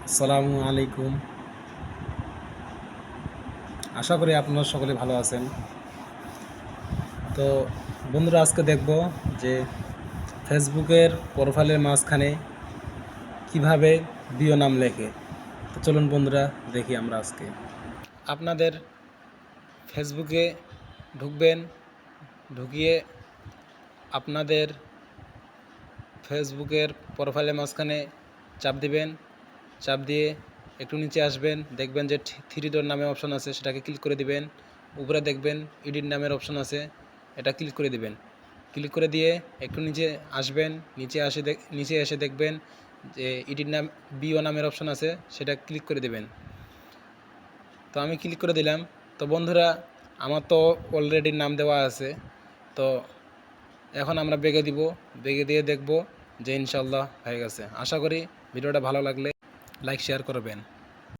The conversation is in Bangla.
আসসালামু আলাইকুম। আশা করি আপনারা সকলে ভালো আছেন। তো বন্ধুরা, আজকে দেখব যে ফেসবুকের প্রোফাইলের মাঝখানে কিভাবে প্রিয় নাম লেখে। তো চলুন বন্ধুরা, দেখি আমরা আজকে। আপনাদের ফেসবুকে ঢুকবেন, ঢুকিয়ে আপনাদের ফেসবুকের প্রোফাইলের মাঝখানে চাপ দিবেন। চাপ দিয়ে একটু নিচে আসবেন, দেখবেন যে থ্রি ডট নামে অপশন আছে, সেটাকে ক্লিক করে দিবেন। উপরে দেখবেন এডিট নামের অপশন আছে, এটা ক্লিক করে দিবেন। ক্লিক করে দিয়ে একটু নিচে আসবেন, নিচে এসে দেখবেন যে এডিট নাম বিও নামের অপশন আছে, সেটা ক্লিক করে দিবেন। তো আমি ক্লিক করে দিলাম। তো বন্ধুরা, আমার তো অলরেডি নাম দেওয়া আছে। তো এখন আমরা বেগে দিব, বেগে দিয়ে দেখব যে ইনশাল্লাহ হয়ে গেছে। আশা করি ভিডিওটা ভালো লাগলে লাইক শেয়ার করবেন।